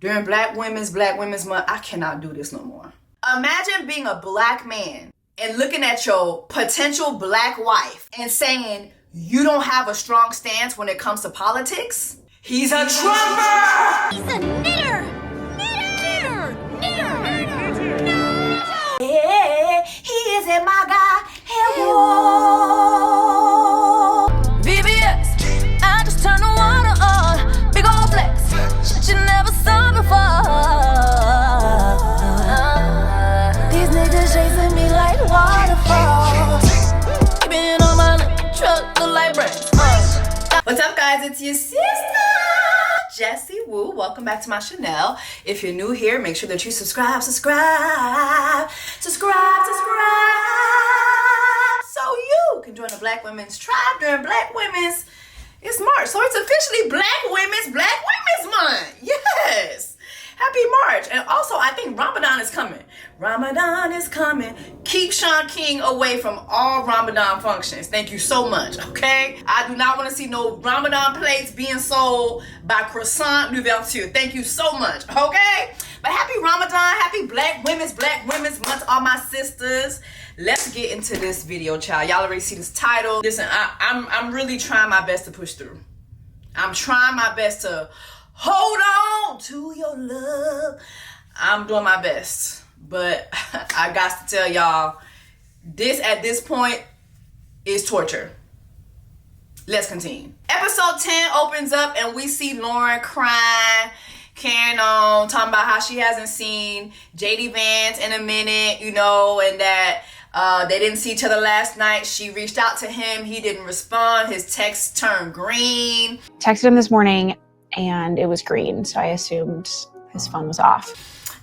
during Black Women's Month. I cannot do this no more. Imagine being a black man and looking at your potential black wife and saying you don't have a strong stance when it comes to politics. He's a Trumper! He's a knitter! Yeah, he is a MAGA. Whoa. VVS, I just turned the water on. Big old flex, shit you never saw before. These niggas chasing me like waterfalls. Been on my truck, look like brains. What's up, guys? It's your sister, Jessie Woo. Welcome back to my channel. If you're new here, make sure that you subscribe, so you can join the Black Women's Tribe during Black Women's. It's March, so it's officially Black Women's Month. Yes. Happy March. And also, I think Ramadan is coming. Ramadan is coming. Keep Sean King away from all Ramadan functions. Thank you so much, okay? I do not want to see no Ramadan plates being sold by Croissant Louverture. Thank you so much, okay? But happy Ramadan, happy Black Women's Month, all my sisters. Let's get into this video, child. Y'all already see this title. Listen, I'm really trying my best to push through. I'm trying my best to hold on to your love. I'm doing my best, but I got to tell y'all, this at this point is torture. Let's continue. Episode 10 opens up and we see Lauren crying, carrying on, talking about how she hasn't seen JD Vance in a minute, you know, and that they didn't see each other last night. She reached out to him. He didn't respond. His text turned green. Texted him this morning and it was green, so I assumed his phone was off.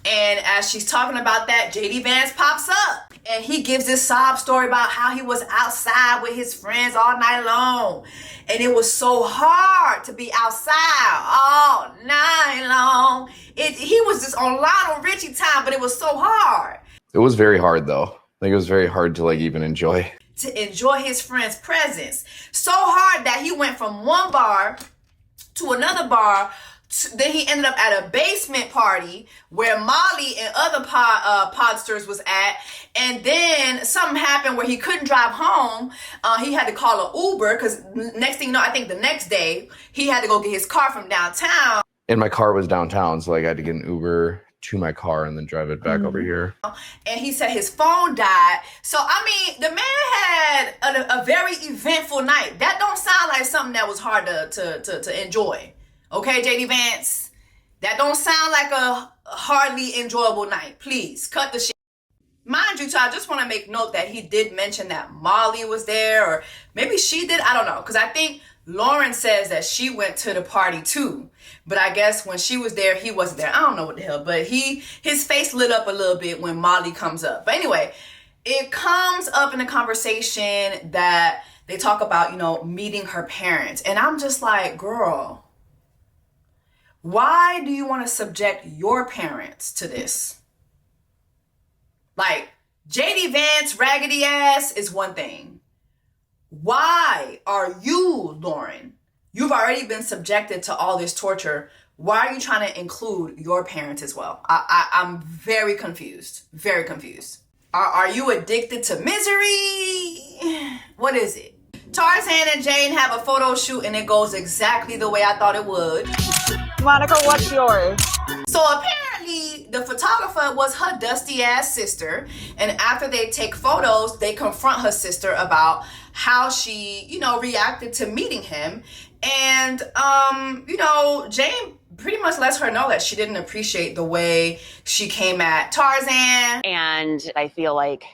And as she's talking about that, JD Vance pops up and he gives this sob story about how he was outside with his friends all night long. And it was so hard to be outside all night long. He was just on Lionel Richie time, but it was so hard. It was very hard though. I think it was very hard to even enjoy. To enjoy his friend's presence. So hard that he went from one bar to another bar. Then he ended up at a basement party where Molly and other podsters was at. And then something happened where he couldn't drive home. He had to call an Uber because next thing you know, I think the next day, he had to go get his car from downtown. And my car was downtown, so I had to get an Uber to my car and then drive it back over here. And he said his phone died. So, I mean, the man had a very eventful night. That don't sound like something that was hard to enjoy. Okay, JD Vance? That don't sound like a hardly enjoyable night. Please, cut the shit. Mind you, I just want to make note that he did mention that Molly was there, or maybe she did. I don't know, because I think Lauren says that she went to the party too. But I guess when she was there, he wasn't there. I don't know what the hell, but his face lit up a little bit when Molly comes up. But anyway, it comes up in the conversation that they talk about, you know, meeting her parents. And I'm just like, girl, why do you want to subject your parents to this? Like, JD Vance raggedy ass is one thing. Why are you, Lauren? You've already been subjected to all this torture. Why are you trying to include your parents as well? I'm very confused. Very confused. Are you addicted to misery? What is it? Tarzan and Jane have a photo shoot and it goes exactly the way I thought it would. Monica, what's yours? So apparently the photographer was her dusty ass sister. And after they take photos, they confront her sister about how she, you know, reacted to meeting him. And, you know, Jane pretty much lets her know that she didn't appreciate the way she came at Tarzan. And I feel like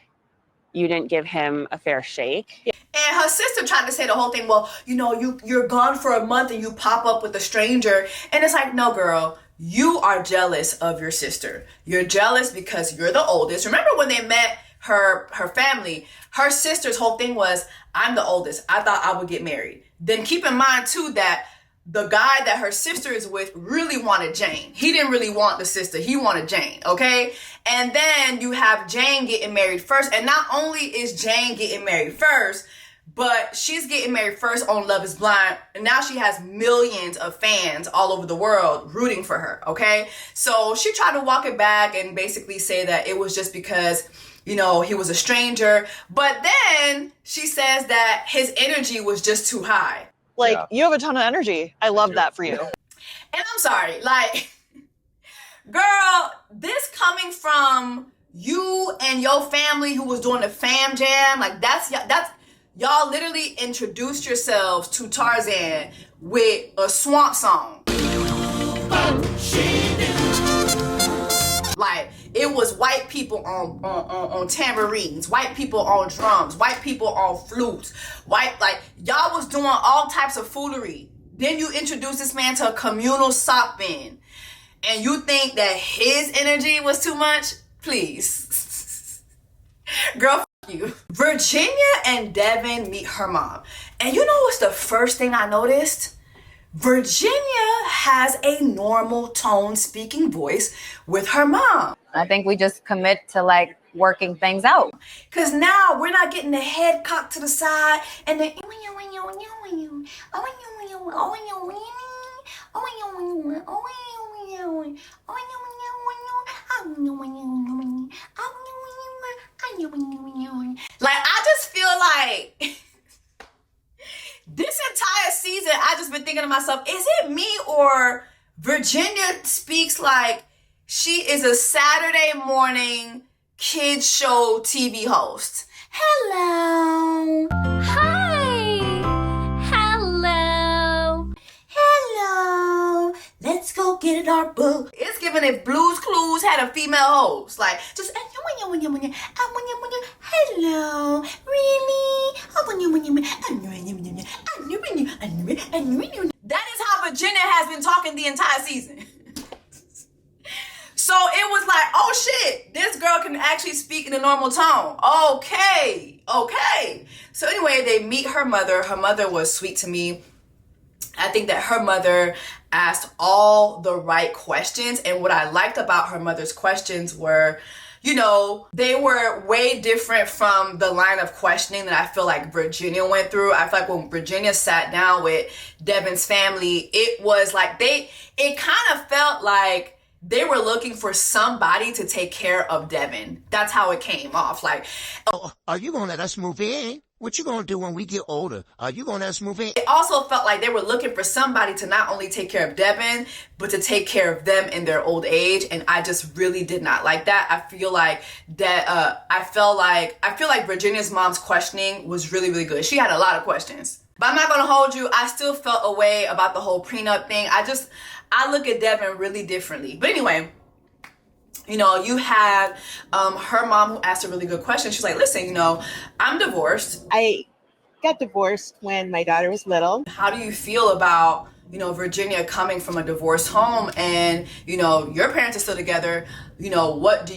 you didn't give him a fair shake. And her sister tried to say the whole thing, well, you know, you're gone for a month and you pop up with a stranger. And it's like, no, girl, you are jealous of your sister. You're jealous because you're the oldest. Remember when they met her family, her sister's whole thing was, I'm the oldest. I thought I would get married. Then keep in mind, too, that the guy that her sister is with really wanted Jane. He didn't really want the sister. He wanted Jane, okay? And then you have Jane getting married first. And not only is Jane getting married first, But she's getting married first on Love is Blind, and now she has millions of fans all over the world rooting for her, okay? So she tried to walk it back and basically say that it was just because, you know, he was a stranger. But then she says that his energy was just too high. Like, you have a ton of energy. I love that for you. And I'm sorry, like, girl, this coming from you and your family who was doing the fam jam, like that's y'all literally introduced yourselves to Tarzan with a swamp song. Like, it was white people on tambourines, white people on drums, white people on flutes, like, y'all was doing all types of foolery. Then you introduce this man to a communal sock bin, and you think that his energy was too much? Please. Girl, f you. Virginia and Devin meet her mom. And you know what's the first thing I noticed? Virginia has a normal tone speaking voice with her mom. I think we just commit to like working things out. Cause now we're not getting the head cocked to the side and then like, I just feel like this entire season, I just been thinking to myself, is it me or Virginia speaks like she is a Saturday morning kids show TV host? Hello. Hi. Hello. Hello. Let's go get our book. It's giving it Blue's Clues had a female host. Like, just, hello. Really? That is how Virginia has been talking the entire season. So it was like, oh shit, this girl can actually speak in a normal tone. Okay. So anyway, they meet her mother. Her mother was sweet to me. I think that her mother asked all the right questions. And what I liked about her mother's questions were, you know, they were way different from the line of questioning that I feel like Virginia went through. I feel like when Virginia sat down with Devin's family, it was like it kind of felt like they were looking for somebody to take care of Devin. That's how it came off. Like, oh, are you gonna let us move in? What you gonna do when we get older? Are you gonna let us move in? It also felt like they were looking for somebody to not only take care of Devin, but to take care of them in their old age. And I just really did not like that. I feel like that. I feel like Virginia's mom's questioning was really, really good. She had a lot of questions. But I'm not gonna hold you. I still felt a way about the whole prenup thing. I look at Devin really differently. But anyway, you know, you had her mom who asked a really good question. She's like, listen, you know, I'm divorced. I got divorced when my daughter was little. How do you feel about, you know, Virginia coming from a divorced home and, you know, your parents are still together? You know, what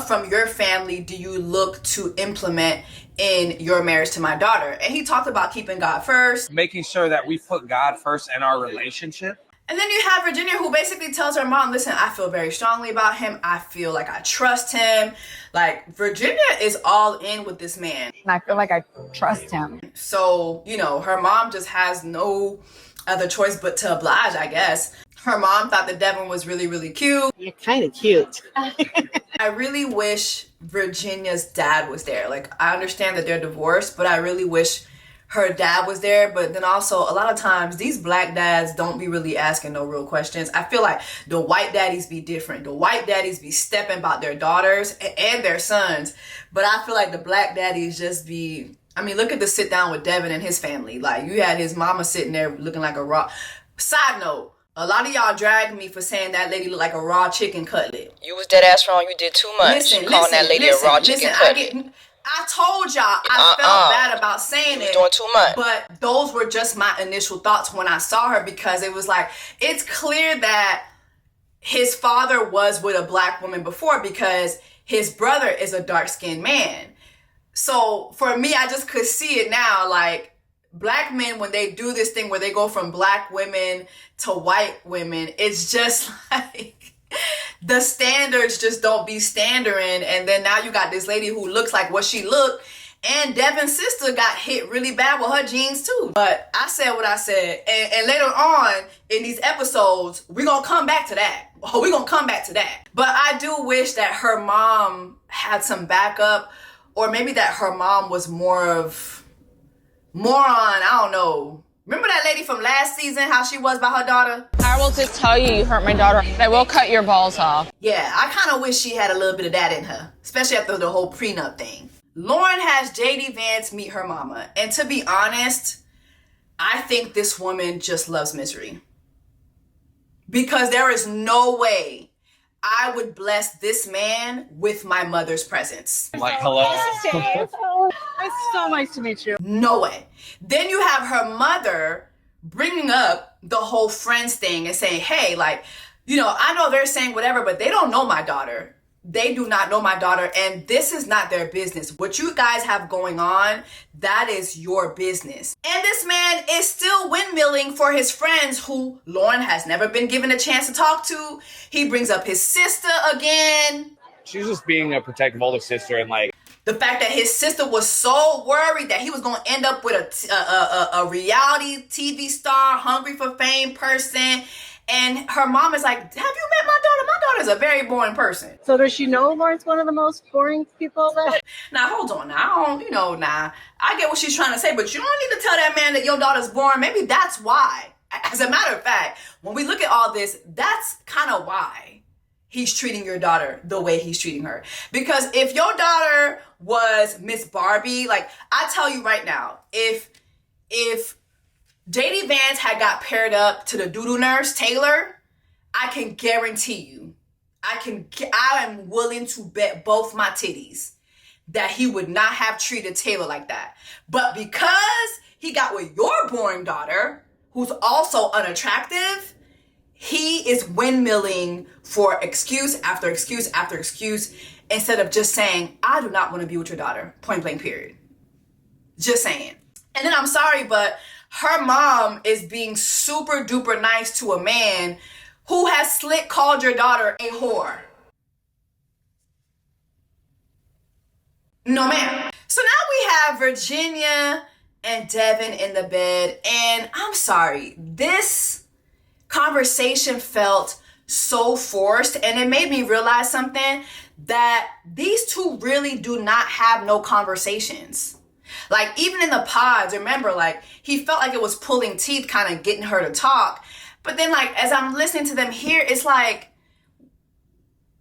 from your family do you look to implement in your marriage to my daughter? And he talked about keeping God first. Making sure that we put God first in our relationship. And then you have Virginia who basically tells her mom, listen, I feel very strongly about him. I feel like I trust him. Like, Virginia is all in with this man. And I feel like I trust him. So, you know, her mom just has no other choice but to oblige, I guess. Her mom thought that Devin was really, really cute. You're kind of cute. I really wish Virginia's dad was there. Like, I understand that they're divorced, but I really wish her dad was there. But then also, a lot of times, these black dads don't be really asking no real questions. I feel like the white daddies be different. The white daddies be stepping about their daughters and their sons. But I feel like the black daddies just be... I mean, look at the sit down with Devin and his family. Like, you had his mama sitting there looking like a raw... Side note, a lot of y'all dragged me for saying that lady looked like a raw chicken cutlet. You was dead ass wrong. You did too much. Calling that lady a raw chicken cutlet. I told y'all I felt bad about saying it. Doing too much. But those were just my initial thoughts when I saw her, because it was like, it's clear that his father was with a black woman before, because his brother is a dark-skinned man. So for me, I just could see it now. Like, black men, when they do this thing where they go from black women to white women, it's just like... the standards just don't be standarding, and then now you got this lady who looks like what she looked, And Devin's sister got hit really bad with her jeans too. But I said what I said. And later on in these episodes, we're going to come back to that. We're going to come back to that. But I do wish that her mom had some backup, or maybe that her mom was more on, I don't know. Remember that lady from last season, how she was by her daughter? I will just tell you hurt my daughter. I will cut your balls off. Yeah, I kind of wish she had a little bit of that in her, especially after the whole prenup thing. Lauren has JD Vance meet her mama. And to be honest, I think this woman just loves misery. Because there is no way I would bless this man with my mother's presence. Like, hello. It's so nice to meet you. No way. Then you have her mother bringing up the whole friends thing and saying, hey, like, you know, I know they're saying whatever, but they don't know my daughter. They do not know my daughter, and this is not their business. What you guys have going on, that is your business. And this man is still windmilling for his friends who Lauren has never been given a chance to talk to. He brings up his sister again. She's just being a protective older sister, and like the fact that his sister was so worried that he was going to end up with a reality TV star, hungry for fame person. And her mom is like, have you met my daughter? My daughter's a very boring person. So does she know Lauren's one of the most boring people that? Now, hold on. Now, I get what she's trying to say, but you don't need to tell that man that your daughter's boring. Maybe that's why. As a matter of fact, when we look at all this, that's kind of why he's treating your daughter the way he's treating her. Because if your daughter was Miss Barbie, like, I tell you right now, if JD Vance had got paired up to the doo-doo nurse, Taylor, I can guarantee you, I am willing to bet both my titties that he would not have treated Taylor like that. But because he got with your boring daughter, who's also unattractive, he is windmilling for excuse after excuse after excuse instead of just saying, I do not want to be with your daughter, point blank period. Just saying. And then I'm sorry, but her mom is being super duper nice to a man who has slick called your daughter a whore. No, ma'am. So now we have Virginia and Devin in the bed. And I'm sorry, this conversation felt so forced. And it made me realize something, that these two really do not have no conversations. Like, even in the pods, remember, like, he felt like it was pulling teeth kind of getting her to talk. But then, like, as I'm listening to them here, it's like,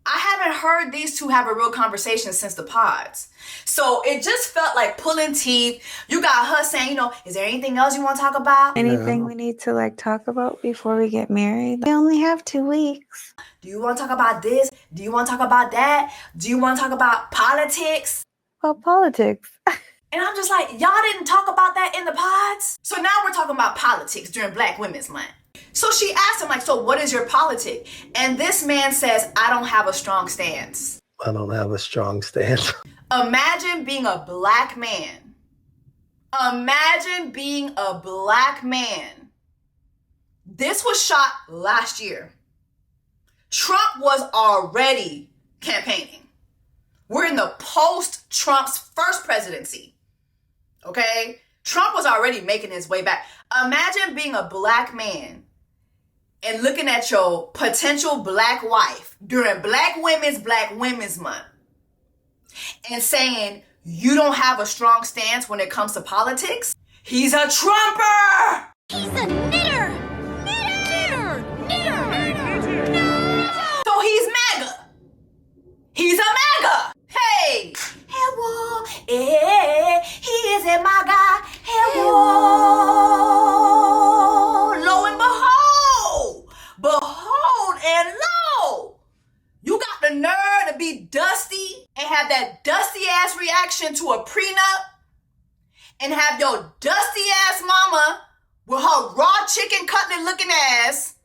I haven't heard these two have a real conversation since the pods. So it just felt like pulling teeth. You got her saying, is there anything else you want to talk about? Anything we need to, like, talk about before we get married? We only have 2 weeks. Do you want to talk about this? Do you want to talk about that? Do you want to talk about politics? Well, politics. And I'm just like, y'all didn't talk about that in the pods? So now we're talking about politics during Black Women's Month. So she asked him, like, so what is your politic? And this man says, I don't have a strong stance. I don't have a strong stance. Imagine being a black man. Imagine being a black man. This was shot last year. Trump was already campaigning. We're in the post-Trump's first presidency. Okay? Trump was already making his way back. Imagine being a black man and looking at your potential black wife during Black Women's Month and saying you don't have a strong stance when it comes to politics. He's a Trumper! He's a knitter! So he's MAGA. He's a MAGA. Hey, whoa, he is a MAGA. Hey, whoa. Lo and behold and lo, you got the nerve to be dusty and have that dusty ass reaction to a prenup and have your dusty ass mama with her raw chicken cutlet looking ass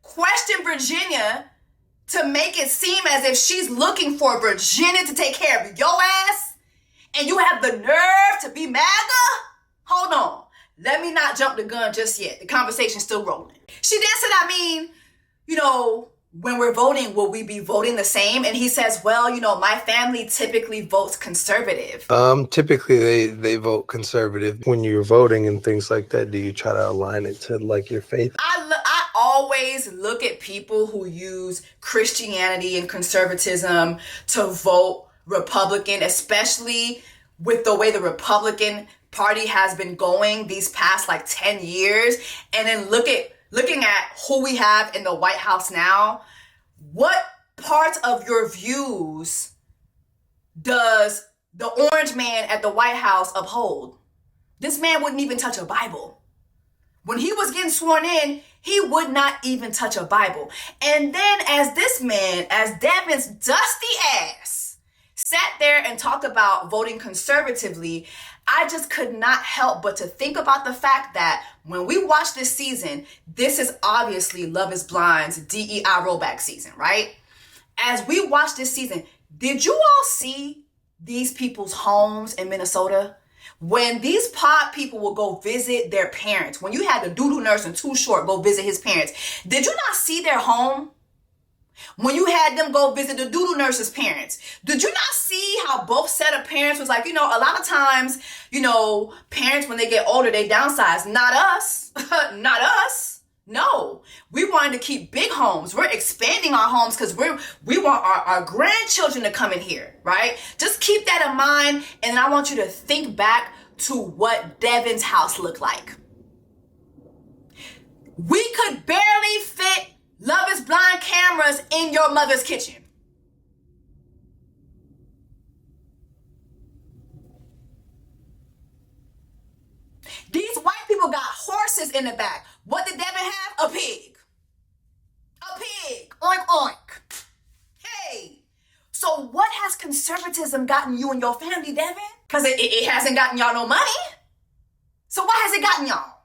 question Virginia to make it seem as if she's looking for Virginia to take care of your ass, and you have the nerve to be MAGA? Hold on. Let me not jump the gun just yet. The conversation's still rolling. She then said, when we're voting, will we be voting the same? And he says, well, you know, my family typically votes conservative. Typically they vote conservative. When you're voting and things like that, do you try to align it to like your faith? I always look at people who use Christianity and conservatism to vote Republican, especially with the way the Republican Party has been going these past like 10 years. And then looking at who we have in the White House now, what parts of your views does the orange man at the White House uphold? This man wouldn't even touch a Bible. When he was getting sworn in, he would not even touch a Bible. And then as this man, as Devin's dusty ass, sat there and talked about voting conservatively, I just could not help but to think about the fact that when we watch this season, this is obviously Love is Blind's DEI rollback season, right? As we watch this season, did you all see these people's homes in Minnesota? When these pod people will go visit their parents, when you had the doodle nurse and Too Short go visit his parents, did you not see their home? When you had them go visit the doodle nurse's parents, did you not see how both set of parents was like, you know, a lot of times, you know, parents, when they get older, they downsize. Not us. Not us. No. We wanted to keep big homes. We're expanding our homes because we want our grandchildren to come in here, right? Just keep that in mind. And then I want you to think back to what Devin's house looked like. We could barely fit Love is Blind cameras in your mother's kitchen. These white people got horses in the back. What did Devin have? A pig. A pig. Oink, oink. Hey. So what has conservatism gotten you and your family, Devin? Because it hasn't gotten y'all no money. So what has it gotten y'all?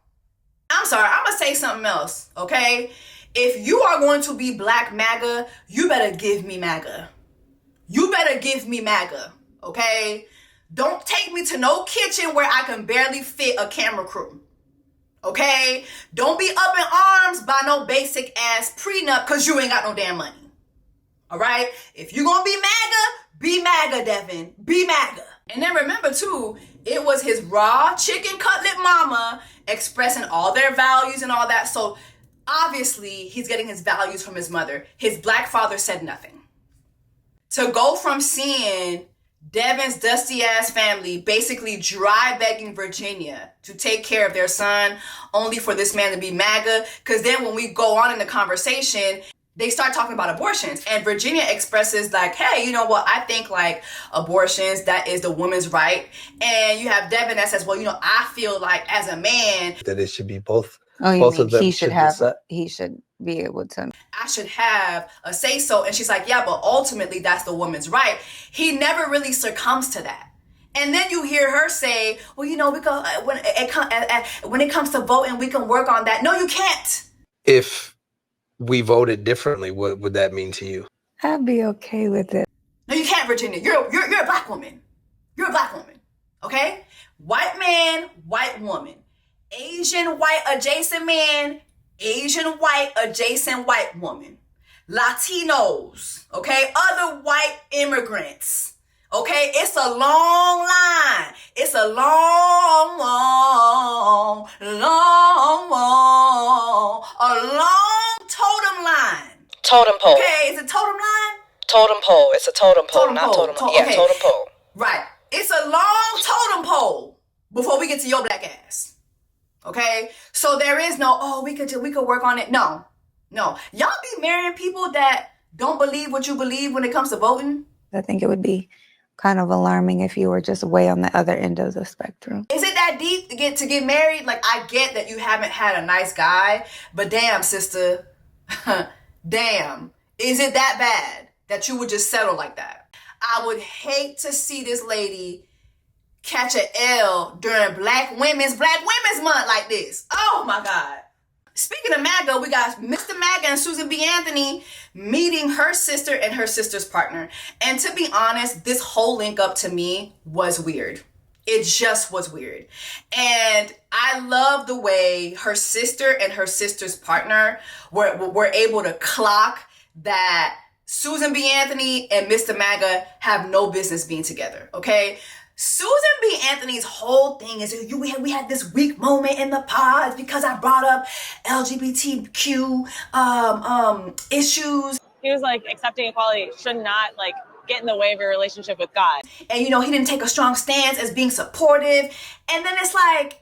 I'm sorry, I'm going to say something else, okay? If you are going to be Black MAGA, you better give me MAGA. You better give me MAGA, okay? Don't take me to no kitchen where I can barely fit a camera crew, okay? Don't be up in arms by no basic ass prenup because you ain't got no damn money, all right? If you're going to be MAGA, Devin. Be MAGA. And then remember, too, it was his raw chicken cutlet mama expressing all their values and all that, so obviously, he's getting his values from his mother. His Black father said nothing. To go from seeing Devin's dusty ass family basically dry begging Virginia to take care of their son, only for this man to be MAGA, because then when we go on in the conversation, they start talking about abortions. And Virginia expresses like, hey, you know what? I think like abortions, that is the woman's right. And you have Devin that says, well, you know, I feel like as a man that it should be both. Oh, you both mean of them he should have, decide. he should be able to. I should have a say so. And she's like, yeah, but ultimately that's the woman's right. He never really succumbs to that. And then you hear her say, well, you know, we go, when it comes to voting, we can work on that. No, you can't. If we voted differently, what would that mean to you? I'd be okay with it. No, you can't, Virginia. You're a Black woman. You're a Black woman. Okay? White man, white woman. Asian white adjacent man, Asian white adjacent white woman. Latinos, okay? Other white immigrants, okay? It's a long line. It's a long totem line. Totem pole. Okay, is it totem line? Totem pole. It's a totem pole, not totem pole. Yeah, okay. totem pole. Right. It's a long totem pole before we get to your Black ass. Okay, so there is no, we could work on it. No. Y'all be marrying people that don't believe what you believe when it comes to voting. I think it would be kind of alarming if you were just way on the other end of the spectrum. Is it that deep to get married? Like, I get that you haven't had a nice guy, but damn, sister, damn, is it that bad that you would just settle like that? I would hate to see this lady catch an L during Black Women's Month like this. Oh my God. Speaking of MAGA, we got Mr. MAGA and Susan B. Anthony meeting her sister and her sister's partner. And to be honest, this whole link up to me was weird. It just was weird. And I love the way her sister and her sister's partner were able to clock that Susan B. Anthony and Mr. MAGA have no business being together, okay? Susan B. Anthony's whole thing is we had this weak moment in the pod because I brought up LGBTQ issues. He was like, accepting equality should not like get in the way of your relationship with God. And, you know, he didn't take a strong stance as being supportive. And then it's like,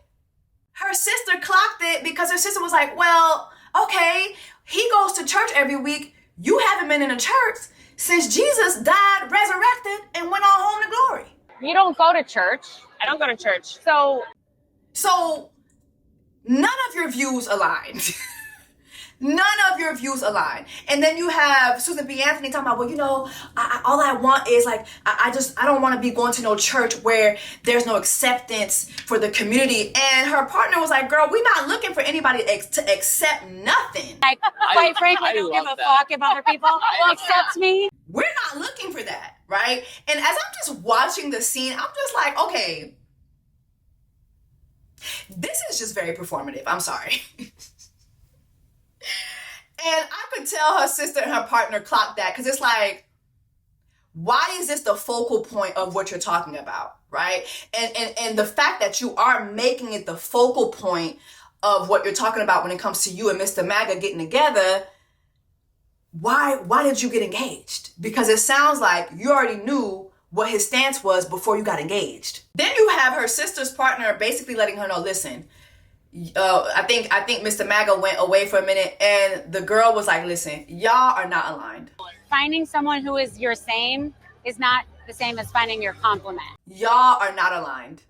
her sister clocked it because her sister was like, well, okay, he goes to church every week. You haven't been in a church since Jesus died, resurrected, and went on home to glory. You don't go to church. I don't go to church. So none of your views align. None of your views align. And then you have Susan B. Anthony talking about, well, you know, all I want is like, I don't want to be going to no church where there's no acceptance for the community. And her partner was like, girl, we're not looking for anybody to accept nothing. Like, quite frankly, I don't give a fuck if other people will accept me. We're not looking for that, right? And as I'm just watching the scene, I'm just like, okay, this is just very performative. I'm sorry. And I could tell her sister and her partner clocked that because it's like, why is this the focal point of what you're talking about, right? And the fact that you are making it the focal point of what you're talking about when it comes to you and Mr. MAGA getting together, why did you get engaged? Because it sounds like you already knew what his stance was before you got engaged. Then you have her sister's partner basically letting her know, listen, I think Mr. MAGA went away for a minute and the girl was like, listen, y'all are not aligned. Finding someone who is your same is not the same as finding your complement. Y'all are not aligned.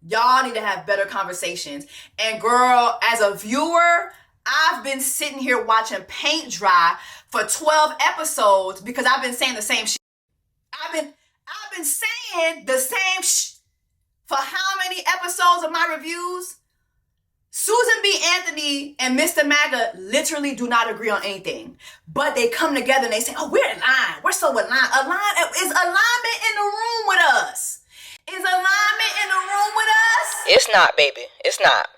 Y'all need to have better conversations. And girl, as a viewer, I've been sitting here watching paint dry for 12 episodes because I've been saying the same shit. I've been saying the same shit for how many episodes of my reviews? Susan B. Anthony and Mr. MAGA literally do not agree on anything. But they come together and they say, oh, we're aligned. We're so aligned. Is alignment in the room with us? Is alignment in the room with us? It's not, baby. It's not.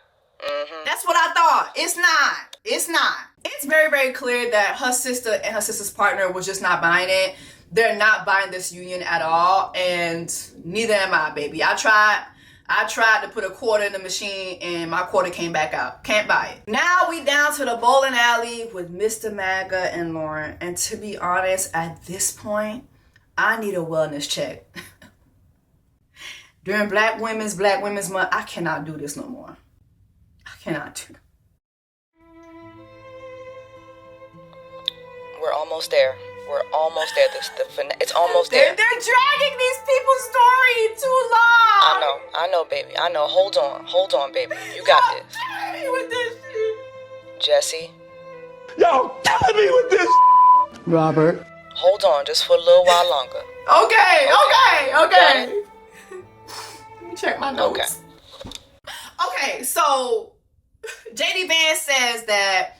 That's what I thought. It's not. It's not. It's very, very clear that her sister and her sister's partner was just not buying it. They're not buying this union at all. And neither am I, baby. I tried to put a quarter in the machine and my quarter came back out. Can't buy it. Now we down to the bowling alley with Mr. MAGA and Lauren. And to be honest, at this point, I need a wellness check. During Black Women's Month, I cannot do this no more. I cannot do it. We're almost there. We're almost there. It's almost there. They're dragging these people's story too long. I know, baby. I know. Hold on, baby. You got this. Killing me with this shit. Jesse. Yo, killing me with this. Robert. Hold on, just for a little while longer. Okay. Let me check my notes. Okay, so JD Vance says that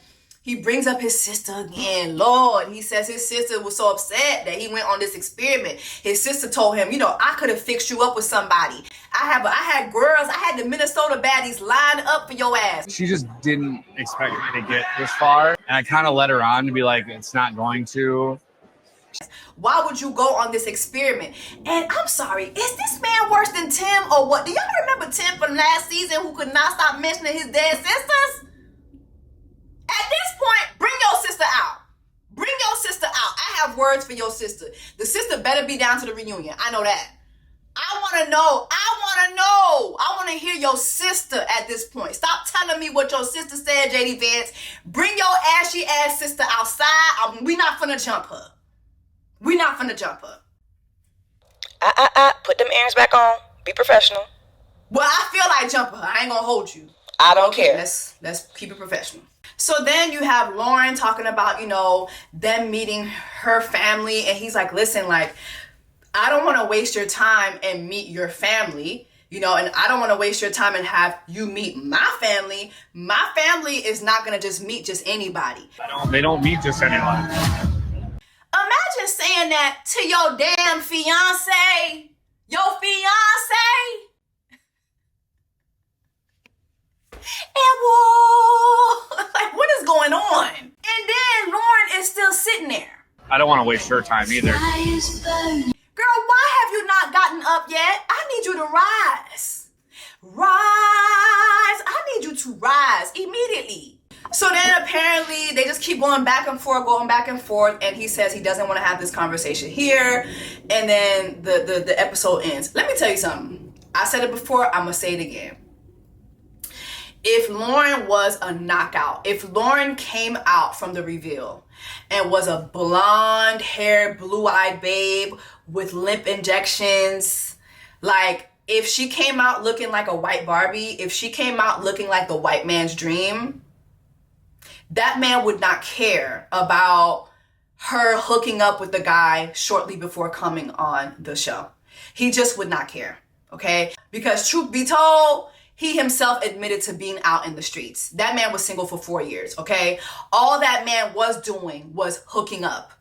he brings up his sister again. Lord, he says his sister was so upset that he went on this experiment. His sister told him, you know, I could have fixed you up with somebody. I had the Minnesota baddies lined up for your ass. She just didn't expect me to get this far. And I kind of led her on to be like, it's not going to. Why would you go on this experiment? And I'm sorry, is this man worse than Tim or what? Do y'all remember Tim from last season who could not stop mentioning his dead sisters? At this point, bring your sister out. Bring your sister out. I have words for your sister. The sister better be down to the reunion. I know that. I want to know. I want to hear your sister at this point. Stop telling me what your sister said, JD Vance. Bring your ashy ass sister outside. We not finna jump her. Put them earrings back on. Be professional. Well, I feel like jumping her. I ain't gonna hold you. I don't care. Let's keep it professional. So then you have Lauren talking about, you know, them meeting her family. And he's like, listen, like, I don't want to waste your time and meet your family, you know, and I don't want to waste your time and have you meet my family. My family is not going to just meet just anybody. They don't meet just anyone. Imagine saying that to your damn fiance. Your fiance. And whoa, like what is going on? And then Lauren is still sitting there. I don't want to waste your time either. Girl, why have you not gotten up yet? I need you to rise. Rise. I need you to rise immediately. So then apparently they just keep going back and forth, and he says he doesn't want to have this conversation here, and then the episode ends. Let me tell you something. I said it before, I'm gonna say it again. If Lauren was a knockout, if Lauren came out from the reveal and was a blonde haired, blue-eyed babe with lip injections, like if she came out looking like a white Barbie, if she came out looking like the white man's dream, that man would not care about her hooking up with the guy shortly before coming on the show. He just would not care, okay? Because truth be told, he himself admitted to being out in the streets. That man was single for 4 years, okay? All that man was doing was hooking up.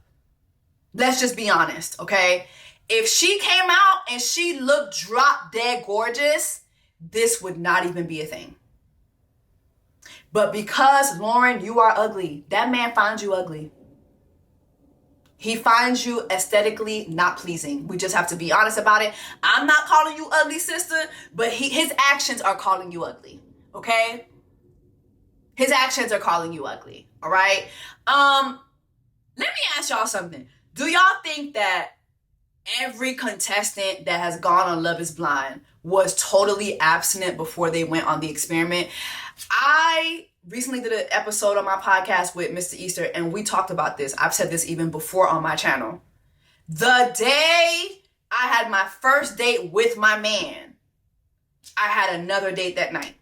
Let's just be honest, okay? If she came out and she looked drop dead gorgeous, this would not even be a thing. But because, Lauren, you are ugly, that man finds you ugly. He finds you aesthetically not pleasing. We just have to be honest about it. I'm not calling you ugly, sister, but his actions are calling you ugly, okay? His actions are calling you ugly, all right? Let me ask y'all something. Do y'all think that every contestant that has gone on Love is Blind was totally abstinent before they went on the experiment? I recently did an episode on my podcast with Mr. Easter, and we talked about this. I've said this even before on my channel. The day I had my first date with my man, I had another date that night.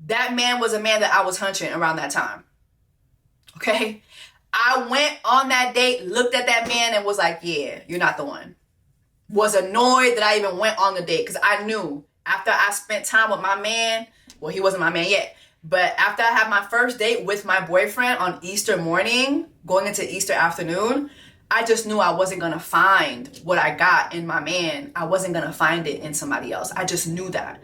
That man was a man that I was hunching around that time. Okay? I went on that date, looked at that man, and was like, yeah, you're not the one. Was annoyed that I even went on the date, because I knew after I spent time with my man, well, he wasn't my man yet, but after I had my first date with my boyfriend on Easter morning, going into Easter afternoon, I just knew I wasn't going to find what I got in my man. I wasn't going to find it in somebody else. I just knew that.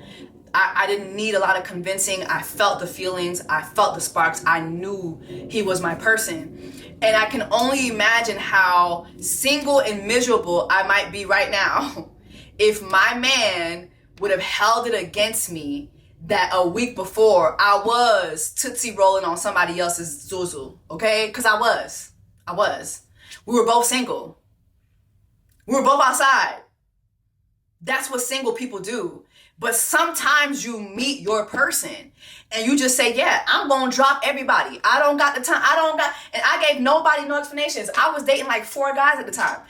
I didn't need a lot of convincing. I felt the feelings. I felt the sparks. I knew he was my person. And I can only imagine how single and miserable I might be right now if my man would have held it against me that a week before I was tootsie rolling on somebody else's zuzu, okay? Because I was. We were both single. We were both outside. That's what single people do. But sometimes you meet your person and you just say, yeah, I'm going to drop everybody. I don't got the time. And I gave nobody no explanations. I was dating like 4 guys at the time.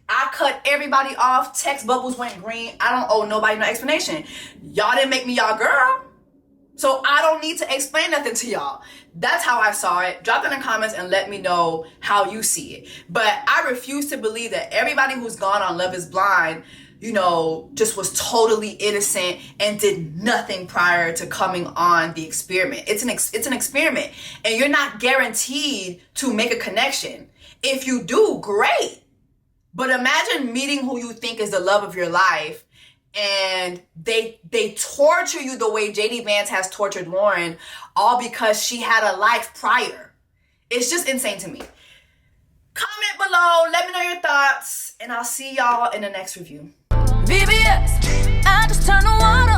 I cut everybody off. Text bubbles went green. I don't owe nobody no explanation. Y'all didn't make me y'all girl. So I don't need to explain nothing to y'all. That's how I saw it. Drop it in the comments and let me know how you see it. But I refuse to believe that everybody who's gone on Love is Blind, you know, just was totally innocent and did nothing prior to coming on the experiment. It's an experiment, and you're not guaranteed to make a connection. If you do, great. But imagine meeting who you think is the love of your life, and they torture you the way JD Vance has tortured Lauren, all because she had a life prior. It's just insane to me. Comment below, let me know your thoughts, and I'll see y'all in the next review. VBS, I just turned the water